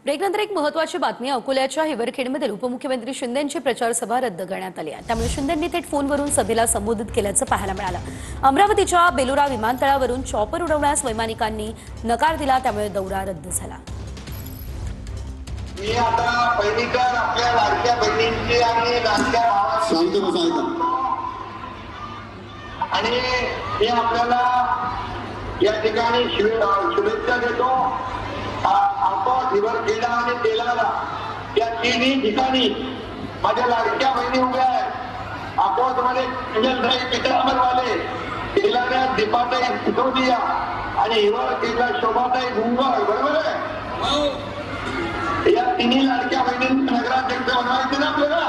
ब्रेकनंतर एक महत्त्वाची बातमी. अकोल्याच्या हिवरखेडमधील उपमुख्यमंत्री शिंदेंची प्रचार सभा रद्द करण्यात आली आहे. त्यामुळे शिंदेंनी थेट फोनवरून सभेला संबोधित केल्याचं पाहायला मिळालं. अमरावतीच्या बेलोरा विमानतळावरून चॉपर उडवण्यास वैमानिकांनी नकार दिला, त्यामुळे दौरा रद्द झाला. मी आता पहिली तर आपल्या लाडक्या बहिणींची आणि लाडक्या भावाची आणि मी आपल्याला या ठिकाणी शुभेच्छा देतो. आपण हिवरखेडा आणि तेलाला या तिन्ही ठिकाणी माझ्या लाडक्या बहिणी उभ्या आहेत. अकोटमध्ये संजयताई पिठांबरवाले, तेलाला दीपाताई सिसोदिया आणि हिवरखेडला शोभाताई भुंगर. बरोबर आहे? या तिन्ही लाडक्या बहिणींना नगराध्यक्ष बनवायचे ना आपल्याला.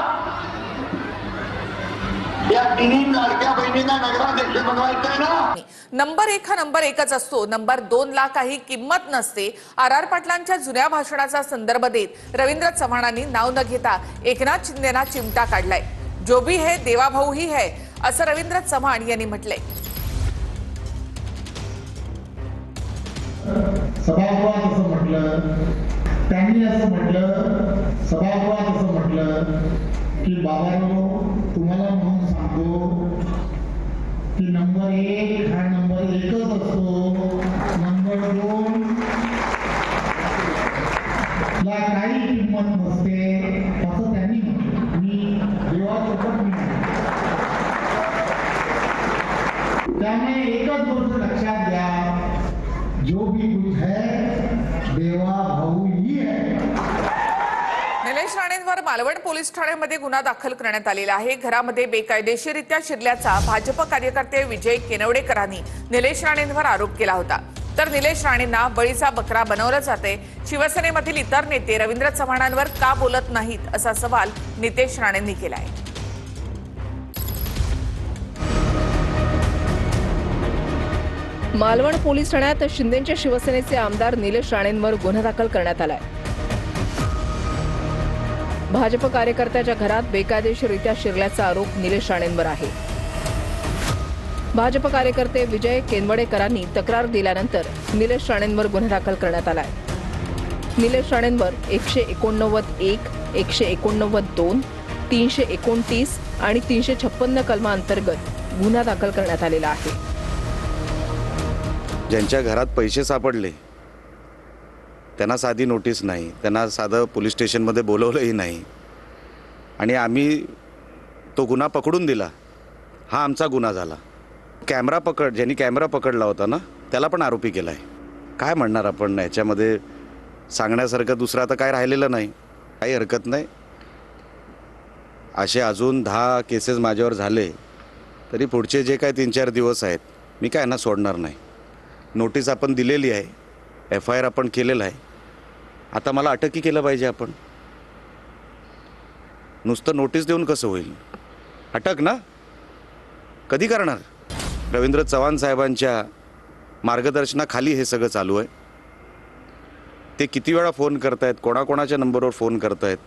या तिन्ही लाडक्या बहिणींना नगराध्यक्ष बनवायचं आहे ना. नंबर 1 हा नंबर 1च असतो. नंबर 2 ला काही किंमत नसते. आर पाटलांच्या जुन्या भाषणाचा संदर्भ देत रवींद्र चव्हाणांनी नाव न घेता एकनाथ शिंदेना चिमटा काढलाय. जो भी है देवा भाऊ ही है, असं रवींद्र चव्हाण यांनी म्हटलंय. सभागृहात असं म्हटलं, त्यांनी असं म्हटलं, सभागृहात असं म्हटलं की बाबांनो, तुम्हाला म्हणून सांगतो की नंबर 1 हा नंबर 1च असतो. नंबर 2 ला काही किंमत नसते, असं त्यांनी म्हटलं. मी देवासोबत मी त्यामुळे एकच गोष्ट लक्षात घ्या, जो भी कुछ है देवा भाऊ ही है. निलेश राणेंवर मालवण पोलीस ठाण्यामध्ये गुन्हा दाखल करण्यात आलेला आहे. घरामध्ये बेकायदेशीररित्या शिरल्याचा भाजप कार्यकर्ते विजय केनवडेकरांनी निलेश राणेंवर आरोप केला होता. तर निलेश राणेंना बळीचा बकरा बनवलं जाते. शिवसेनेमधील इतर नेते रवींद्र चव्हाणांवर का बोलत नाहीत, असा सवाल नितेश राणेंनी केला आहे. मालवण पोलीस ठाण्यात शिंदेच्या शिवसेनेचे आमदार निलेश राणेंवर गुन्हा दाखल करण्यात आलाय. भाजप कार्यकर्त्याच्या घरात बेकायदेशीररित्या शिरल्याचा आरोप निलेश राणेंवर आहे. भाजप कार्यकर्ते विजय केनवडेकरांनी तक्रार दिल्यानंतर निलेश राणेंवर गुन्हा दाखल करण्यात आलाय. निलेश राणेंवर 189(1), 189(2), 329 आणि 356 कलमांतर्गत गुन्हा दाखल करण्यात आलेला आहे. ज्यांच्या घरात पैसे सापडले त्यांना साधी नोटीस नाही, त्यांना साधं पोलीस स्टेशनमध्ये बोलवलंही नाही आणि आम्ही तो गुन्हा पकडून दिला. हा आमचा गुन्हा झाला. ज्यांनी कॅमेरा पकडला होता ना, त्याला पण आरोपी केला आहे. काय म्हणणार आपण याच्यामध्ये? सांगण्यासारखं दुसरं आता काय राहिलेलं नाही. काही हरकत नाही. असे अजून 10 केसेस माझ्यावर झाले तरी पुढचे जे काय 3-4 दिवस आहेत मी काय यांना सोडणार नाही. नोटीस आपण दिलेली आहे, FIR आपण केलेला आहे. आता मला अटकही केलं पाहिजे. आपण नुसतं नोटीस देऊन कसं होईल? अटक ना कधी करणार? रवींद्र चव्हाण साहेबांच्या मार्गदर्शनाखाली हे सगळं चालू आहे. ते किती वेळा फोन करतायत, कोणाकोणाच्या नंबरवर फोन करतायत,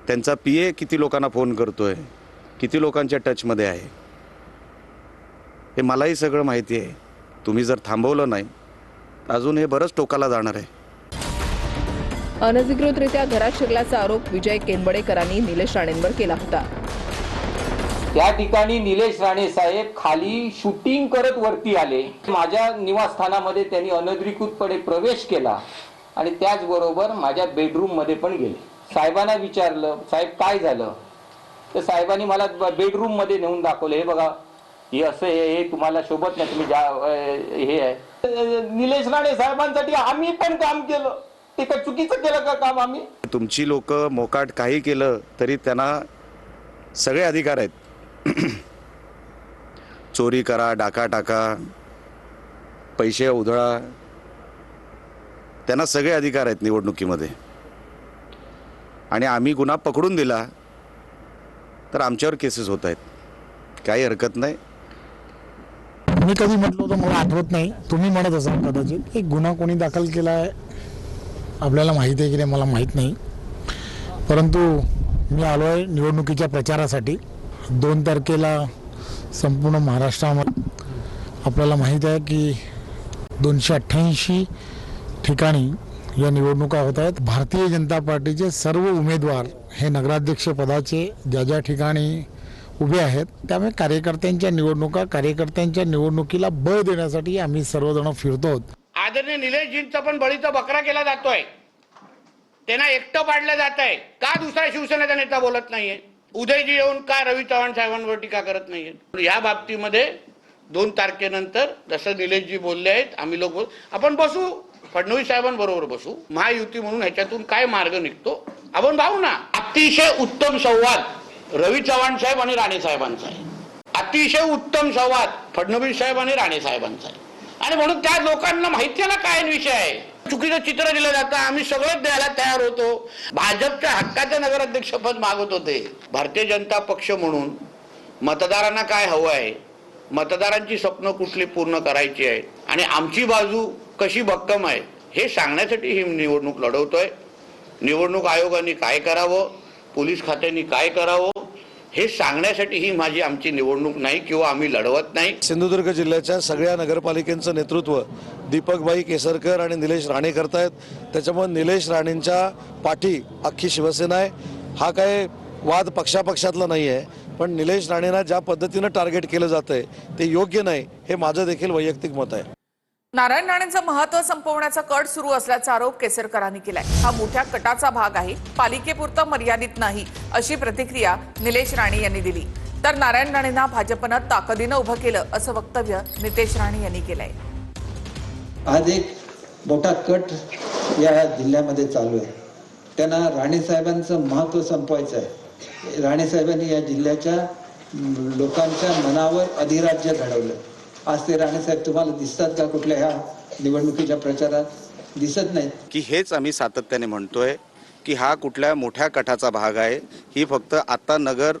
त्यांचा PA किती लोकांना फोन करतोय, किती लोकांच्या टचमध्ये आहे, हे मलाही सगळं माहिती आहे. तुम्ही जर थांबवलं नाही अजून हे बरंच टोकाला जाणार आहे. अनधिकृतरित्या घरात शिरल्याचा आरोप विजय केनवडेकरांनी निलेश राणेंवर केला होता. त्या ठिकाणी निलेश राणे साहेब खाली शूटिंग करत वरती आले. माझ्या निवासस्थानामध्ये त्यांनी अनधिकृतपणे प्रवेश केला आणि त्याचबरोबर माझ्या बेडरूम मध्ये पण गेले. साहेबांना विचारलं, साहेब काय झालं? तर साहेबांनी मला बेडरूम मध्ये नेऊन दाखवलं. हे बघा, हे असं हे तुम्हाला शोभत नाही, तुम्ही हे आहे. निलेश राणे साहेबांसाठी आम्ही पण काम केलं. ते काय चुकीचं केलं का काम? आम्ही तुमची लोक मोकाट काही केलं तरी त्यांना सगळे अधिकार आहेत. चोरी करा, डाका टाका, पैसे उधळा, त्यांना सगळे अधिकार आहेत निवडणुकीमध्ये. आणि आम्ही गुन्हा पकडून दिला तर आमच्यावर केसेस होत आहेत. काही हरकत नाही. मी कधी म्हटलं होतं मला आठवत नाही, तुम्ही म्हणत असाल कदाचित. एक गुन्हा कोणी दाखल केला आहे आपल्याला माहिती आहे की नाही मला माहीत नाही, परंतु मी आलो आहे निवडणुकीच्या प्रचारासाठी. 2 तारखेला संपूर्ण महाराष्ट्रामध्ये आपल्याला माहीत आहे की 288 ठिकाणी या निवडणुका होत आहेत. भारतीय जनता पार्टीचे सर्व उमेदवार हे नगराध्यक्ष पदाचे ज्या ज्या ठिकाणी उभे आहेत, त्यामुळे कार्यकर्त्यांच्या निवडणुकीला बळ देण्यासाठी आम्ही सर्वजण फिरतो. आदरणीय निलेशजींचा पण बळीचा बकरा केला जातोय, त्यांना एकटं पाडलं जात आहे. का दुसरा शिवसेनेचा नेता बोलत नाहीये? उदयजी येऊन का रवी चव्हाण साहेबांवर टीका करत नाहीये? या बाबतीमध्ये 2 तारखेनंतर जसं निलेशजी बोलले आहेत, आम्ही लोक आपण बसू, फडणवीस साहेबांबरोबर बसू, महायुती म्हणून ह्याच्यातून काय मार्ग निघतो आपण पाहू ना. अतिशय उत्तम संवाद रवी चव्हाण साहेब आणि राणे साहेबांचा आहे, अतिशय उत्तम संवाद फडणवीस साहेब आणि राणे साहेबांचा आहे. आणि म्हणून त्या लोकांना माहिती आहे ना काय विषय आहे. चुकीचं चित्र दिलं जातं, आम्ही सगळंच द्यायला तयार होतो. भाजपच्या हक्काचं नगराध्यक्षपद मागत होते. भारतीय जनता पक्ष म्हणून मतदारांना काय हवं आहे, मतदारांची स्वप्न कुठली पूर्ण करायची आहे आणि आमची बाजू कशी भक्कम आहे हे सांगण्यासाठी ही निवडणूक लढवतोय. निवडणूक आयोगाने काय करावं, पोलीस खात्याने काय करावं हे सांगण्यासाठी ही आमची निवडणूक नाही किंवा आम्ही लढवत नाही. सिंधुदुर्ग जिल्ह्याच्या सगळ्या नगरपालिकेचं नेतृत्व दीपकभाई केसरकर आणि निलेश राणे करतायत. त्याच्यामुळे निलेश राणेंच्या पाठी अख्खी शिवसेना आहे. हा काय वाद पक्षापक्षातला नाही आहे, पण निलेश राणेंना ज्या पद्धतीनं टार्गेट केलं जातंय ते योग्य नाही, हे माझं देखील वैयक्तिक मत आहे. नारायण राणेंचं महत्त्व संपवण्याचा कट सुरू असल्याचा आरोप केसरकरांनी केलाय. हा मोठ्या कटाचा भाग आहे, पालिकेपुरतं मर्यादित नाही, अशी प्रतिक्रिया निलेश राणे यांनी दिली. तर नारायण राणेंना भाजपनं ताकदीनं उभं केलं असं वक्तव्य नितेश राणे यांनी केलंय. आज एक मोठा कट या जिल्ह्यामध्ये चालू आहे. त्यांना राणे साहेबांचं महत्त्व संपवायचं आहे. राणे साहेबांनी या जिल्ह्याच्या लोकांच्या मनावर अधिराज्य घडवलं. आज ते राणे साहेब तुम्हाला दिसतात का कुठल्या ह्या निवडणुकीच्या प्रचारात? दिसत नाहीत. की हेच आम्ही सातत्याने म्हणतोय की हा कुठल्या मोठ्या कटाचा भाग आहे. ही फक्त आता नगर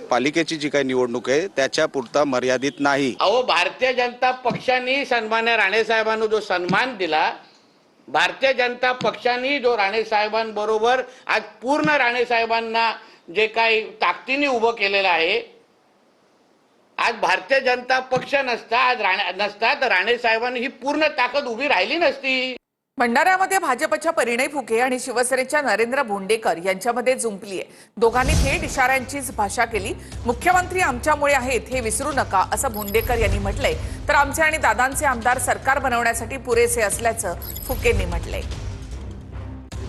पालिकेची जी काही निवडणूक आहे त्याच्या पुरता मर्यादित नाही. अहो, भारतीय जनता पक्षाने सन्मान्य राणे साहेबांना जो सन्मान दिला, भारतीय जनता पक्षाने जो राणे साहेबांबरोबर आज पूर्ण राणे साहेबांना जे काही ताकदीने उभं केलेलं आहे, आज भारतीय जनता पक्ष नसता तर राणे साहेबांनी ही पूर्ण ताकद उभी राहिली नसती. भंडाऱ्यामध्ये भाजपच्या परिणय फुके आणि शिवसेनेच्या नरेंद्र भोंडेकर यांच्यामध्ये जुंपली आहे. दोघांनी थेट इशाऱ्यांचीच भाषा केली. मुख्यमंत्री आमच्यामुळे आहेत हे विसरू नका असं भोंडेकर यांनी म्हटलंय. तर आमचे आणि दादांचे आमदार सरकार बनवण्यासाठी पुरेसे असल्याचं फुकेंनी म्हटलंय.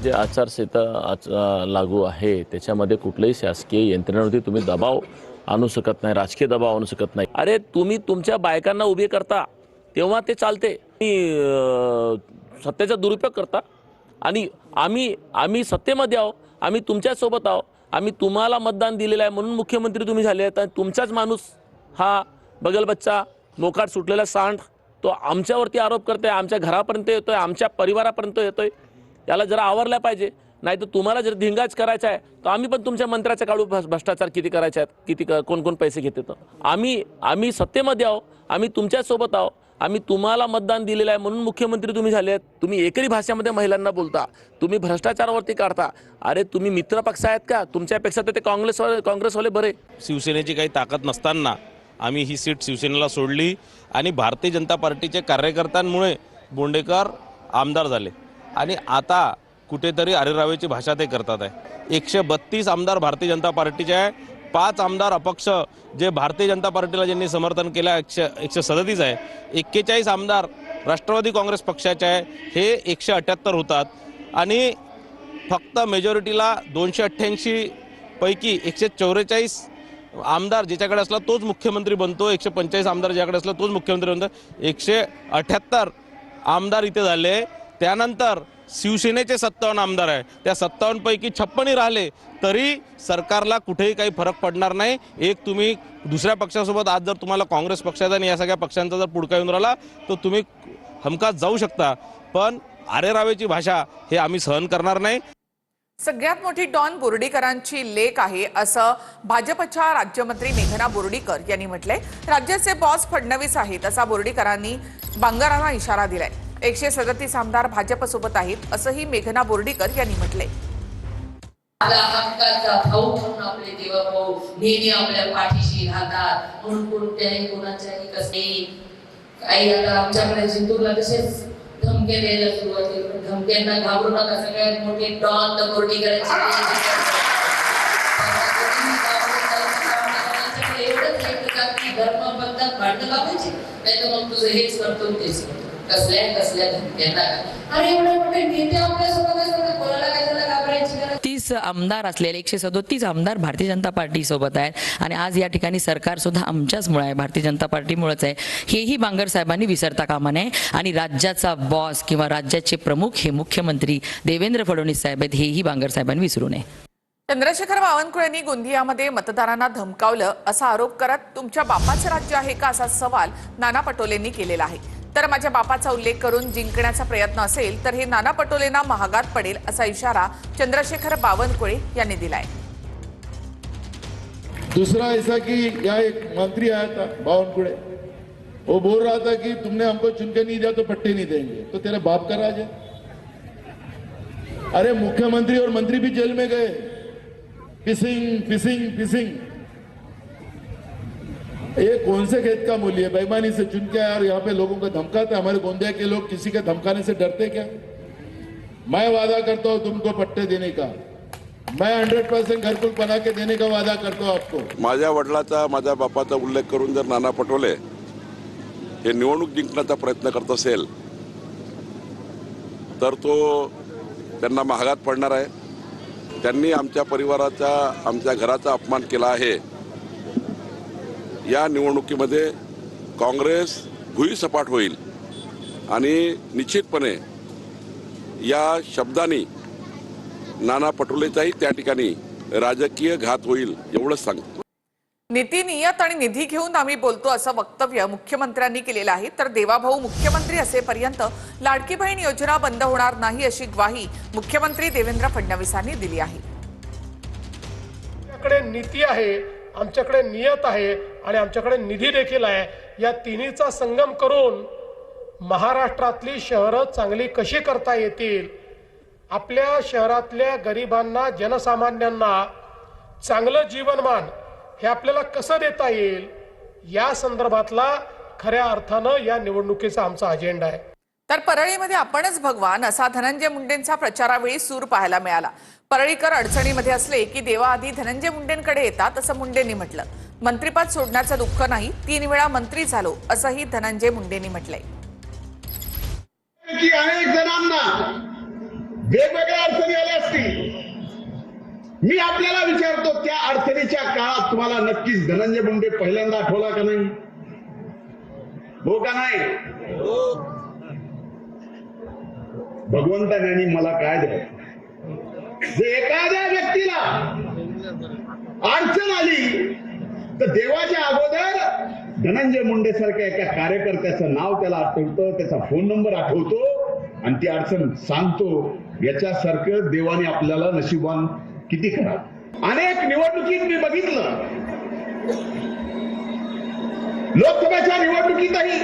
जे आचारसंहिता लागू आहे त्याच्यामध्ये कुठल्याही शासकीय यंत्रणेवरती तुम्ही दबाव आणू शकत नाही, राजकीय दबाव आणू शकत नाही. अरे तुम्ही तुमच्या बायकांना उभे करता तेव्हा ते चालते, सत्तेचा दुरुपयोग करता आणि आम्ही सत्तेमध्ये आहो, आम्ही तुमच्यासोबत आहो, आम्ही तुम्हाला मतदान दिलेलं आहे म्हणून मुख्यमंत्री तुम्ही झाले आहेत. आणि तुमचाच माणूस हा बगलबच्चा मोकाट सुटलेला सांड तो आमच्यावरती आरोप करतोय, आमच्या घरापर्यंत येतोय, आमच्या परिवारापर्यंत येतोय. याला जरा आवरला पाहिजे. नाही तर तुम्हाला जर धिंगाच करायचा आहे तर आम्ही पण तुमच्या मंत्र्याचा काढू भ्रष्टाचार किती करायचे आहेत, किती कोण पैसे घेते. तर आम्ही सत्तेमध्ये आहो, आम्ही तुमच्यासोबत आहो, आम्ही तुम्हाला मतदान दिलेलं आहे म्हणून मुख्यमंत्री तुम्ही झाले आहेत. तुम्ही एकरी भाषेमध्ये महिलांना बोलता, तुम्ही भ्रष्टाचारावरती काढता. अरे तुम्ही मित्र पक्ष आहेत का? तुमच्यापेक्षा तर ते काँग्रेसवाले बरे. शिवसेनेची काही ताकद नसताना आम्ही ही सीट शिवसेनेला सोडली आणि भारतीय जनता पार्टीच्या कार्यकर्त्यांमुळे बोंडेकर आमदार झाले आणि आता कुठेतरी अरेरावेची भाषा ते करतात आहे. 132 आमदार भारतीय जनता पार्टीचे आहे, 5 आमदार अपक्ष जे भारतीय जनता पार्टीला ज्यांनी समर्थन केलं 137 आहे, 41 आमदार राष्ट्रवादी काँग्रेस पक्षाचे आहे, हे 178 होतात आणि फक्त मेजॉरिटीला 288 पैकी 144 आमदार ज्याच्याकडे असला तोच मुख्यमंत्री बनतो, 145 आमदार ज्याकडे असला तोच मुख्यमंत्री बनतो. 178 आमदार इथे झाले. त्यानंतर शिवसेनेचे 57 आमदार आहे, त्या 57 पैकी 56 राहिले तरी सरकारला कुठेही काही फरक पडणार नाही. एक तुम्ही दुसऱ्या पक्षासोबत आज जर तुम्हाला काँग्रेस पक्षाचा आणि या सगळ्या पक्षांचा जर पुढका येऊन राहिला तर तुम्ही हमखास जाऊ शकता, पण आरेरावेची भाषा हे आम्ही सहन करणार नाही. सगळ्यात मोठी डॉन बोर्डीकरांची लेक आहे असं भाजपच्या राज्यमंत्री मेघना बोर्डीकर यांनी म्हटलंय. राज्याचे बॉस फडणवीस आहेत असा बोर्डीकरांनी बांगरांना इशारा दिलाय. 137 आमदार भाजपसोबत आहेत असंही मेघना बोर्डीकर यांनी म्हटलंय. हक्काचा भाऊ म्हणून आपले देवभाऊ नेहमी आपल्या पाठीशी राहतात म्हणून कोणत्याही कोणाच्याही कसली काही आता आमच्याकडे जिंतूरला तसेच धमक्या द्यायला सुरुवात केली. पण धमक्यांना घाबरू नका, सगळ्यात मोठी डॉन दरोडी करायची एवढंच एक की धर्माबद्दल भांडण लावायची, नाही तर मग तुझं हेच करतो तेच करतो. कसल्या धमक्यांना अरे एवढे मोठे नेते आपल्यासोबत असतात, कोणाला काय त्याला घाबरायची गरज. 30 आमदार असलेले 137 आमदार भारतीय जनता पार्टी सोबत आहेत आणि आज या ठिकाणी सरकार सुद्धा आमच्याचमुळे आहे, भारतीय जनता पार्टीमुळेच आहे. हेही बांगर साहेबांनी विसरता कामा नये आणि राज्याचा बॉस किंवा राज्याचे प्रमुख हे मुख्यमंत्री देवेंद्र फडणवीस साहेब आहेत, हेही बांगर साहेबांनी विसरू नये. चंद्रशेखर बावनकुळे यांनी गोंदियामध्ये मतदारांना धमकावलं असा आरोप करत तुमच्या बापाचं राज्य आहे का असा सवाल नाना पटोलेंनी केलेला आहे. तर माझ्या बापाचा उल्लेख करून जिंकण्याचा प्रयत्न असेल तर हे नाना पटोलेंना महागात पडेल असा इशारा चंद्रशेखर बावनकुळे यांनी दिलाय. दूसरा ऐसा कि यहाँ एक मंत्री आया था बावनकुळे, वो बोल रहा था कि तुमने हमको चुनके नहीं दिया तो पट्टे नहीं देंगे, तो तेरे बाप का राज है. अरे मुख्यमंत्री और मंत्री भी जेल में गए, पिसिंग. ये कौन से खेत का मूल्य है? बेईमानी से चुन के यार यहाँ पे लोगों को धमकाते. हमारे गोंदिया के लोग किसी के धमकाने से डरते क्या? मैं वादा करता हूँ तुमको पट्टे देने का, मैं 100% घरकुल बना के देने का वादा करता हूँ आपको. माझ्या वडिलाचा माझ्या बापाचा उल्लेख करून जर नाना पटोले हे निवडणूक जिंकण्याचा प्रयत्न करत असेल तर तो त्यांना महागात पडणार आहे. त्यांनी आमच्या परिवाराचा, आमच्या घराचा अपमान केला आहे. या निवडणुकीमध्ये काँग्रेस भुईसपाट होईल आणि निश्चितपणे या शब्दांनी नाना पटोलेचाही त्या ठिकाणी राजकीय घात होईल एवढंच सांगतो. नीती नियत आणि निधी घेऊन आम्ही बोलतो असं वक्तव्य मुख्यमंत्र्यांनी केलेलं आहे. तर देवाभाऊ मुख्यमंत्री असेपर्यंत लाडकी बहीण योजना बंद होणार नाही अशी ग्वाही मुख्यमंत्री देवेंद्र फडणवीसांनी दिली आहे. आमच्याकडे नीती आहे, आमच्याकडे नियत आहे आणि आमच्याकडे निधी देखील आहे. या तिन्हीचा संगम करून महाराष्ट्रातली शहरं चांगली कशी करता येतील, आपल्या शहरातल्या गरिबांना, जनसामान्यांना चांगलं जीवनमान हे आपल्याला कसं देता येईल, या संदर्भातला खऱ्या अर्थानं या निवडणुकीचा आमचा अजेंडा आहे. तर परळीमध्ये आपणच भगवान असा धनंजय मुंडेंचा प्रचारावेळी सूर पाहायला मिळाला. परळीकर अडचणीमध्ये असले की देवा आधी धनंजय मुंडेंकडे येतात असं मुंडेंनी म्हटलं. मंत्रिपद सोडण्याचं दुःख नाही, 3 वेळा मंत्री झालो असंही धनंजय मुंडेंनी म्हटलंय. अनेक जणांना वेगवेगळ्या अडचणी आल्या असतील. मी आपल्याला विचारतो, त्या अडचणीच्या काळात तुम्हाला नक्कीच धनंजय मुंडे पहिल्यांदा आठवला का नाही? हो का नाही? भगवंताने आणि मला काय द्यायचं? जे एखाद्या व्यक्तीला अडचण आली तर देवाच्या अगोदर धनंजय मुंडे सारख्या एका कार्यकर्त्याचं नाव त्याला आठवतं, त्याचा फोन नंबर आठवतो आणि ती अडचण सांगतो. याच्यासारखं देवाने आपल्याला नशिबान किती करा. अनेक निवडणुकीत मी बघितलं, लोकसभेच्या निवडणुकीतही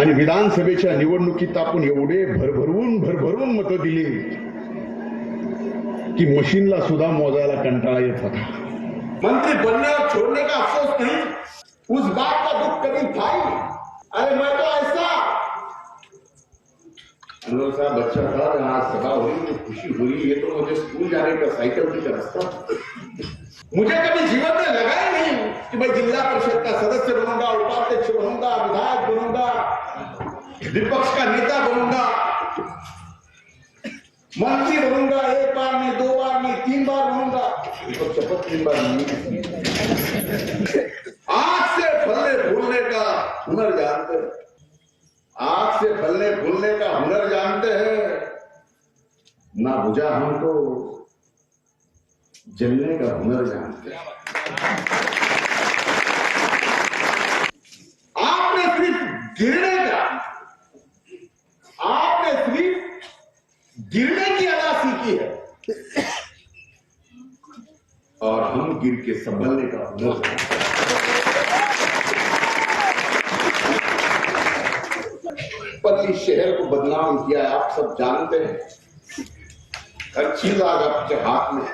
आणि विधानसभेच्या निवडणुकीत आपण एवढे भरभरून मतं दिली की मशीनला सुद्धा मोजायला कंटाळा येत होता. मंत्री बनने और छोड़ने का अफसोस नहीं, उस बात का दुख कभी था ही. अरे मैं तो ऐसा सा बच्चा था जहाँ सभा हुई तो खुशी हुई. ये तो मुझे स्कूल जाने का साइकिल की रास्ता. मुझे कभी जीवन में लगा ही नहीं कि मैं जिला परिषद का सदस्य बनूंगा, उपाध्यक्ष बनूंगा, विधायक बनूंगा, विपक्ष का नेता बनूंगा, मंत्री बनूंगा. 1 बार नहीं, 2 बार नहीं, 3 बार बनूंगा. तो शपथ 3 बार नहीं. आंख से फलने फूलने का हुनर जानते हैं, आग से फलने फूलने का हुनर जानते हैं. ना बुझा हमको जलने का हुनर जानते हैं. आपने सिर्फ गिरने की अदा सीखी है और हम गिर के संभलने का हुनर जानते हैं. परली शहर को बदनाम किया है, आप सब जानते हैं. हर चीज आज आपके हाथ में,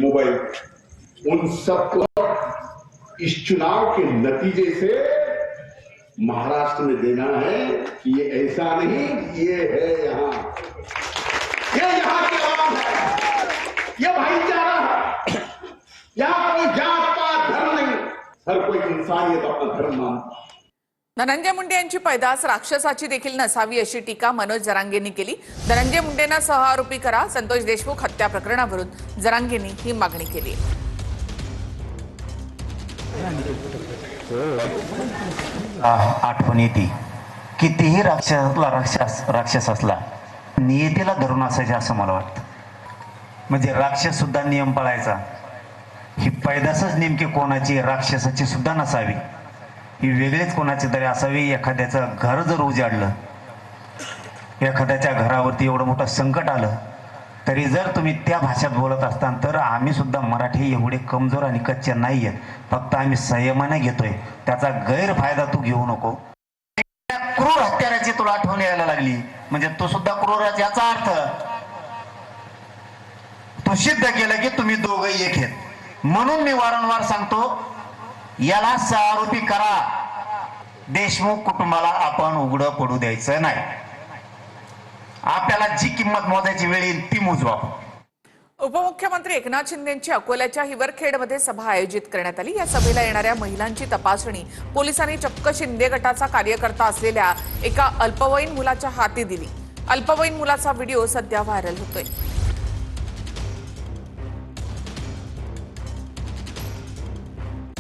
मोबाइल, उन सबको इस चुनाव के नतीजे से महाराष्ट्र में देना है कि ये ऐसा नहीं, ये है यहाँ, ये यहाँ की आवाज है, ये भाईचारा है, यहाँ कोई जात पात धर्म नहीं, हर कोई इंसानियत अपना धर्म मानता है। धनंजय मुंडे यांची पैदास राक्षसाची देखील नसावी अशी टीका मनोज जरांगेंनी केली. धनंजय मुंडेंना सहआरोपी करा. संतोष देशमुख हत्या प्रकरणावरून जरांगेंनी ही मागणी केली. आठवण येते, कितीही राक्षस असला नियतीला धरून असायचे असं मला वाटतं. म्हणजे राक्षस सुद्धा नियम पाळायचा. ही पैदासच नेमकी कोणाची, राक्षसाची सुद्धा नसावी, ही वेगळीच कोणाची तरी असावी. एखाद्याचं घर जर उजाडलं, एखाद्याच्या घरावरती एवढं मोठं संकट आलं, तरी जर तुम्ही त्या भाषेत बोलत असताल तर आम्ही सुद्धा मराठी एवढे कमजोर आणि कच्चे नाही आहेत. फक्त आम्ही संयमाने घेतोय, त्याचा गैरफायदा तू घेऊ नको. क्रूर हत्याराची तुला आठवण यायला लागली म्हणजे तो सुद्धा क्रूरच, याचा अर्थ तो सिद्ध केलं की तुम्ही दोघंही एक आहेत. म्हणून मी वारंवार सांगतो, याला सहआरोपी करा. देशमुख कुटुंबाला आपण उघडं पडू द्यायचं नाही. आपल्याला जी किंमत मोजायची वेळ येईल ती मोजवा. उपमुख्यमंत्री एकनाथ शिंदेंची अकोल्याच्या हिवरखेडमध्ये सभा आयोजित करण्यात आली. या सभेला येणाऱ्या महिलांची तपासणी पोलिसांनी चक्क शिंदे गटाचा कार्यकर्ता असलेल्या एका अल्पवयीन मुलाच्या हाती दिली. अल्पवयीन मुलाचा व्हिडिओ सध्या व्हायरल होतोय.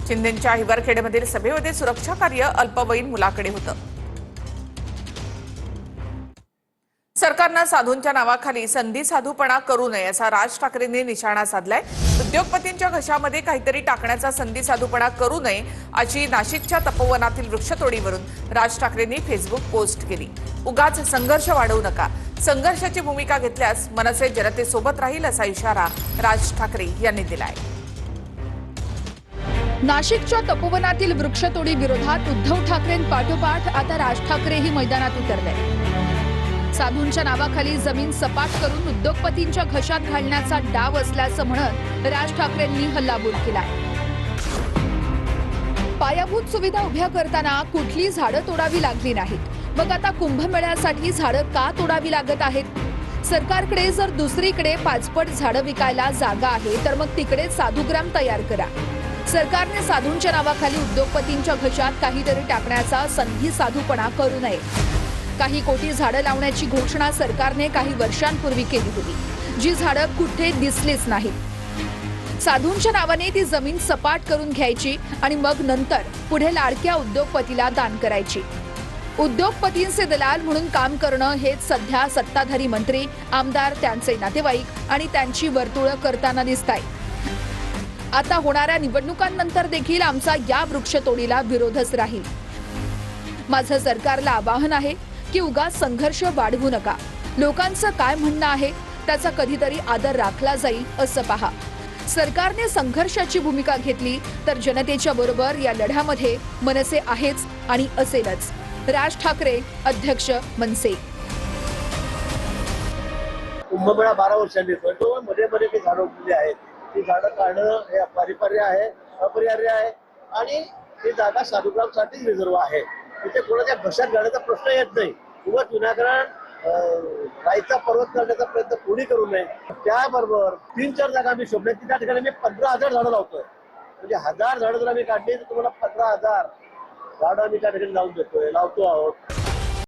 शिंदेंच्या हिवरखेडमधील सभेमध्ये सुरक्षा कार्य अल्पवयीन मुलाकडे होतं. सरकारनं साधूंच्या नावाखाली संधी साधूपणा करू नये असा राज ठाकरेंनी निशाणा साधलाय. उद्योगपतींच्या घशामध्ये काहीतरी टाकण्याचा संधी साधूपणा करू नये अशी नाशिकच्या तपोवनातील वृक्षतोडीवरून राज ठाकरेंनी फेसबुक पोस्ट केली. उगाच संघर्ष वाढवू नका, संघर्षाची भूमिका घेतल्यास मनसे जनतेसोबत राहील असा इशारा राज ठाकरे यांनी दिलाय. नाशिकच्या तपोवनातील वृक्षतोडी विरोधात उद्धव ठाकरेंपाठोपाठ आता राज ठाकरेही मैदानात उतरले. साधूंच्या नावाखाली जमीन सपाट करून उद्योगपतींच्या घशात घालण्याचा डाव असल्याचं म्हणत राज ठाकरेंनी हल्लाबोल केला. पायाभूत सुविधा उभ्या करताना कुठली झाडं तोडावी लागली नाहीत, मग आता कुंभमेळ्यासाठी झाडं का तोडावी लागत आहेत? सरकारकडे जर दुसरीकडे 5 पट झाडं विकायला जागा आहे तर मग तिकडे साधूग्राम तयार करा. सरकारने साधूंच्या नावाखाली उद्योगपतींच्या घशात काहीतरी टाकण्याचा संधी साधूपणा करू नये. काही कोटी झाडं लावण्याची घोषणा सरकारने काही वर्षांपूर्वी केली होती, जी झाडं कुठे दिसलीच नाहीत. साधूंच्या नावाने ती जमीन सपाट करून घ्यायची आणि मग नंतर पुढे लाडक्या उद्योगपतीला दान करायची. उद्योगपतींचे दलाल म्हणून काम करणं हेच सध्या सत्ताधारी मंत्री, आमदार, त्यांचे नातेवाईक आणि त्यांची वर्तुळं करताना दिसतायत. आता होणाऱ्या निवडणुकांनंतर देखील आमचा या वृक्षतोडीला विरोधच राहील. माझं सरकारला आवाहन आहे की उगाच संघर्ष वाढवू नका. लोकांचं काय म्हणणं आहे त्याचा कधीतरी आदर राखला जाईल असं पहा. सरकारने संघर्षाची भूमिका घेतली तर जनतेच्या बरोबर या लढ्यामध्ये मनसे आहेच आणि असेलच. राज ठाकरे, अध्यक्ष, मनसे. कुंभमेळा 12 वर्षांनी येतोय. मध्ये मध्ये काही झाडं उगलेली आहेत, ती झाडं काढणं हे अपरिहार्य आहे आणि ही जागा साधुग्रामसाठीच रिझर्व आहे. तिथे कोणाच्या घशात घालण्याचा प्रश्न येत नाही. उगाच विनाकारण राईचा पर्वत करण्याचा प्रयत्न कोणी करू नये. त्याबरोबर 3-4 जागा मी शोधल्या, त्या ठिकाणी मी 15,000 झाडं लावतोय. म्हणजे 1000 झाडं जर आम्ही काढली तर तुम्हाला 15,000 झाडं आम्ही त्या ठिकाणी लावून देतोय, लावतो आहोत.